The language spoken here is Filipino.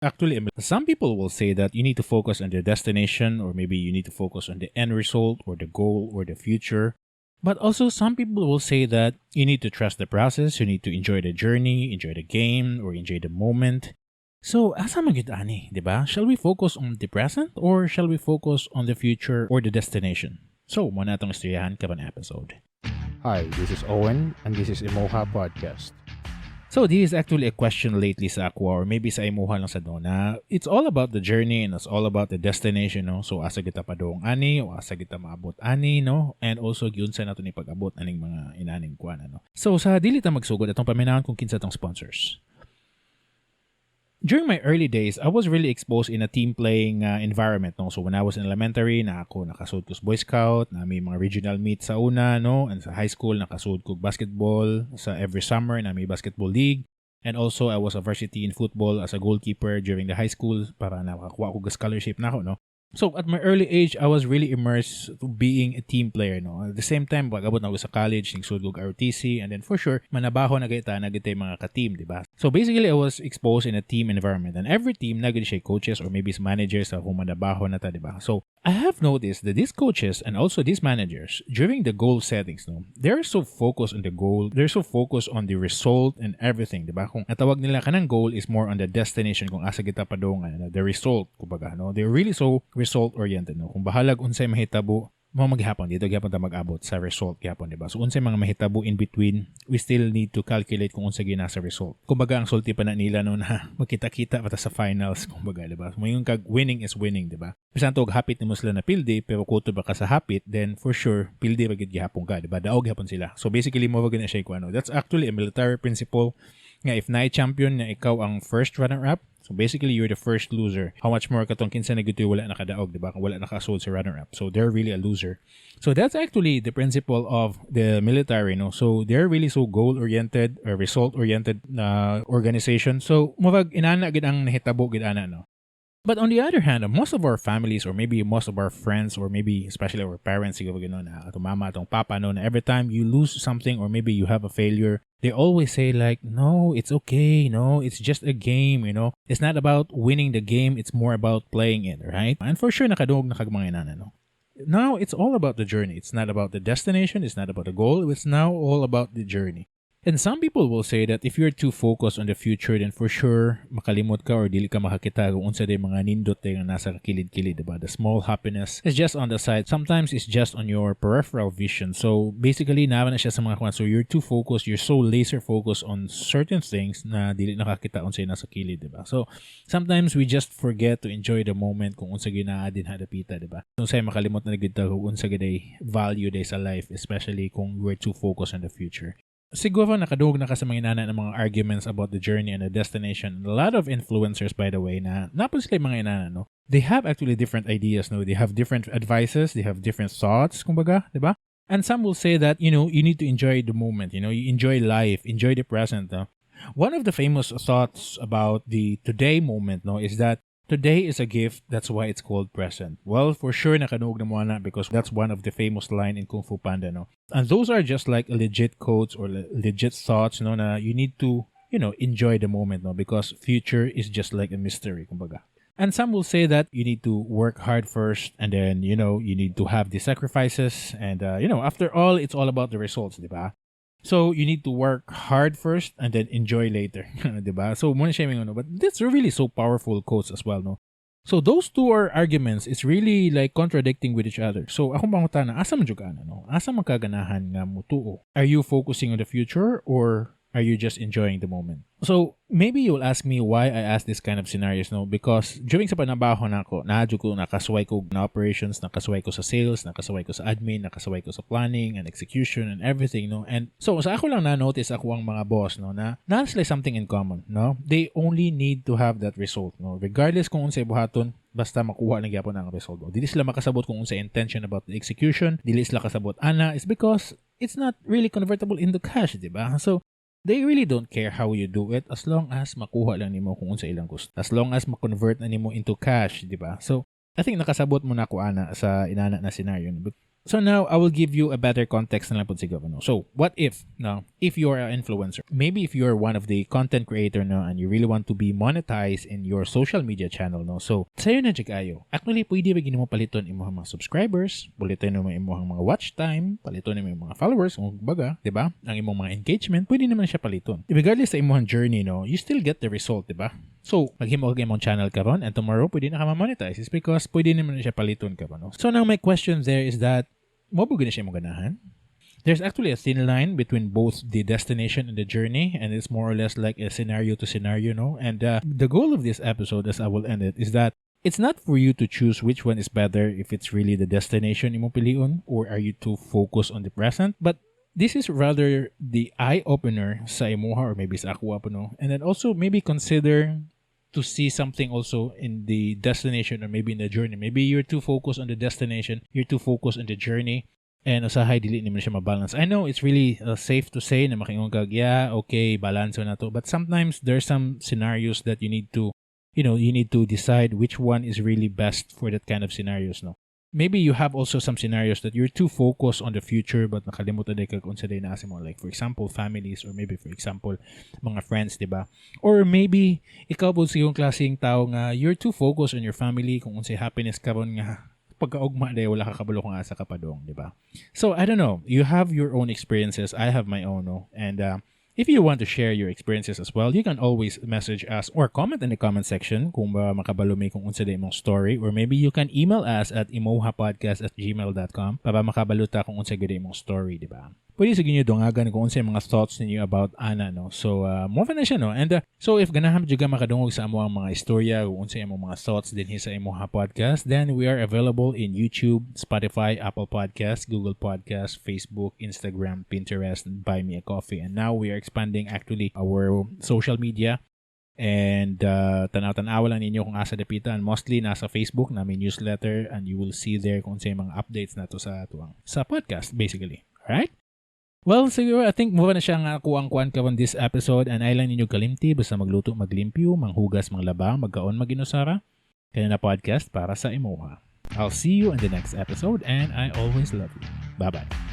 Actually, some people will say that you need to focus on the destination, or maybe you need to focus on the end result or the goal or the future. But also, some people will say that you need to trust the process, you need to enjoy the journey, enjoy the game, or enjoy the moment. So, asa man gyud ani, di ba? Shall we focus on the present or shall we focus on the future or the destination? So, muna itong istoryahan kaban episode. Hi, this is Owen, and this is IMOHA Podcast. So, this is actually a question lately sa ako, or maybe sa IMOHA lang sa doon, na it's all about the journey and it's all about the destination, no? So, asa kita pa doong ani, o asa kita maabot ani, no? And also, yun sa nato ni pag-abot aning mga inaning kuan, no? So, sa dili ta magsugod, atong paminawan kung kinsa tong sponsors. During my early days, I was really exposed in a team-playing environment. No? So when I was in elementary, nakasud ko sa Boy Scout, na may mga regional meet sa una, no? And sa high school, nakasud ko basketball. Sa every summer, na may basketball league. And also, I was a varsity in football as a goalkeeper during the high school para nakakuha ko scholarship na ako, no? So at my early age, I was really immersed to being a team player, no? At the same time, pag-abot na ako sa college, nagsud ko ROTC, and then for sure, manabaho na nagitay mga ka-team, di ba? So basically, I was exposed in a team environment, and every team nagit siya coaches or maybe managers sa kung manabaho na ta, di ba? So I have noticed that these coaches and also these managers, during the goal settings, no, they're so focused on the goal, they're so focused on the result and everything, di ba? Kung atawag nila kanang goal is more on the destination, kung asa kita pa doon, the result, kumbaga, no? They're really so result-oriented, no? Kung bahalag unsay mahitabo, maghihapon dito, gyapon ta mag-abot sa result gyapon, di ba? So unsay mga mahitabo in between, we still need to calculate kung unsay gina sa result. Kumbaga ang sulti pa na nila no na magkita-kita pa sa finals, kumbaga, di ba? So yung kag winning is winning, di ba? Bisan tog hapit nimo sila na pildi, pero kuto ba ka sa hapit, then for sure pildi bagid gihapon ka, di ba? Daog gyapon sila. So basically mo wag na siya ko ano. That's actually a military principle nga if na-champion na ikaw ang first runner-up, so basically you're the first loser. How much more katong kinsa nagituy wala nakadaog, di ba? Kung wala nakasud sa runner-up. So they're really a loser. So that's actually the principle of the military, no? So they're really so goal-oriented or result-oriented na organization. So murag inana gid ang nahitabo gid ana, no? But on the other hand, most of our families or maybe most of our friends or maybe especially our parents, siguro gano'n na atong mama, atong papa, no, na every time you lose something or maybe you have a failure, they always say like, no, it's okay, no, it's just a game, you know. It's not about winning the game, it's more about playing it, right? And for sure, nakadungog na kag mga inana, no. Now, it's all about the journey. It's not about the destination, it's not about the goal, it's now all about the journey. And some people will say that if you're too focused on the future, then for sure, makalimot ka or dili ka makakita kung unsa day mga nindot nga nasa kilid-kilid, diba? The small happiness is just on the side. Sometimes it's just on your peripheral vision. So basically, naman na siya sa mga kwan. So you're too focused, you're so laser focused on certain things na dili nakakita unsa nasa kilid, diba? So sometimes we just forget to enjoy the moment kung unsa ginaa din hadapita, diba? So say makalimot na gid ta kung unsa giday value day sa life, especially kung we're too focused on the future. Siguro nakadungog na ka sa mga inana ng mga arguments about the journey and the destination. A lot of influencers, by the way, na napon sila mga inana, no? They have actually different ideas, no? They have different advices, they have different thoughts, kumbaga, diba? And some will say that, you know, you need to enjoy the moment, you know, you enjoy life, enjoy the present, no? One of the famous thoughts about the today moment, no, is that today is a gift, that's why it's called present. Well, for sure, nakanoog na mo na because that's one of the famous line in Kung Fu Panda, no? And those are just like legit quotes or legit thoughts, no, na you need to, you know, enjoy the moment, no? Because future is just like a mystery, kumbaga. And some will say that you need to work hard first and then, you know, you need to have the sacrifices and, you know, after all, it's all about the results, di ba? So, you need to work hard first and then enjoy later. Diba? So, muna siya yung ano. But that's really so powerful quotes as well, no? So, those two are arguments. It's really like contradicting with each other. So, akong pangutan na, asa man dyan ka na, no? Asa magkaganahan nga mo tuo? Are you focusing on the future or are you just enjoying the moment? So, maybe you'll ask me why I ask this kind of scenarios, no? Because during sa panabaho na ako, nakasaway ko na operations, nakasaway ko sa sales, nakasaway ko sa admin, nakasaway ko sa planning and execution and everything, no? And so, sa ako lang na-notice ako ang mga boss, no? Na sila something in common, no? They only need to have that result, no? Regardless kung unsay buhaton, basta makuha lang gyapon ang result. Dili sila makasabot kung unsay intention about the execution, dili sila kasabot ana, is because it's not really convertible into cash, di ba? So, they really don't care how you do it as long as makuha lang nimo kung unsa ilang gusto. As long as ma-convert na nimo into cash, di ba? So, I think nakasabot mo na ako ana sa inana na scenario. So now I will give you a better context na lang po siguro. No? So what if now if you are an influencer, maybe if you are one of the content creator no, and you really want to be monetized in your social media channel no. So sayo na kayo. Actually pwede ba gini mo paliton imo mga subscribers, paliton mo imo mga watch time, paliton mo mga followers, kung baga, 'di ba? Ang imong mga engagement, pwede naman siya paliton. Regardless sa imong journey no, you still get the result, 'di ba? So, maghimo ka imong channel karon and tomorrow pwede na ka ma-monetize is because pwede naman siya paliton ka no. So now my question there is that mo ba siya mo ganahan? There's actually a thin line between both the destination and the journey, and it's more or less like a scenario to scenario, no? And the goal of this episode, as I will end it, is that it's not for you to choose which one is better if it's really the destination imo piliun or are you too focused on the present, but this is rather the eye-opener sa IMOHA or maybe sa ako po, no? And then also maybe consider to see something also in the destination or maybe in the journey. Maybe you're too focused on the destination, you're too focused on the journey, and usahay dili ni mo siya mabalance. I know it's really safe to say na makingon kag, yeah, okay, balance na to. But sometimes there's some scenarios that you need to, you need to decide which one is really best for that kind of scenarios, no? Maybe you have also some scenarios that you're too focused on the future but nakalimutan day kag unsa day na mo, like for example families or maybe for example mga friends, diba? Or maybe ikaw po sa yung klaseng tao nga you're too focused on your family kung unsay happiness karon nga pagkaugma day wala ka kabalo kung asa ka pa dong, diba? So I don't know, you have your own experiences, I have my own, no? And if you want to share your experiences as well, you can always message us or comment in the comment section kung ba makabalo may kung unsa day mong story, or maybe you can email us at imohapodcast@gmail.com para makabaluta kung unsa gid mong story, di ba? Pwede sa ginyo dungagan kung unsa mga thoughts ninyo about ana, no? So mo na siya, no? And so if ganahan juga makadungog sa amo ang mga istorya kung unsa imong mga thoughts dinhi sa IMOHA Podcast, then we are available in YouTube, Spotify, Apple Podcast, Google Podcast, Facebook, Instagram, Pinterest, and Buy Me a Coffee. And now we are expanding actually our social media. And tanaw-tanawa lang ninyo kung asa dapitan. Mostly nasa Facebook namin newsletter, and you will see there kung sa mga updates na to sa tuwang sa podcast basically. Alright? Well, siguro I think muna na siya nga kuang-kuan karon this episode, and ay lang ninyo kalimti basta magluto, maglimpyo, manghugas, manglaba, magkaon, maginusara. Kaya na podcast para sa IMOHA. I'll see you in the next episode, and I always love you. Bye-bye.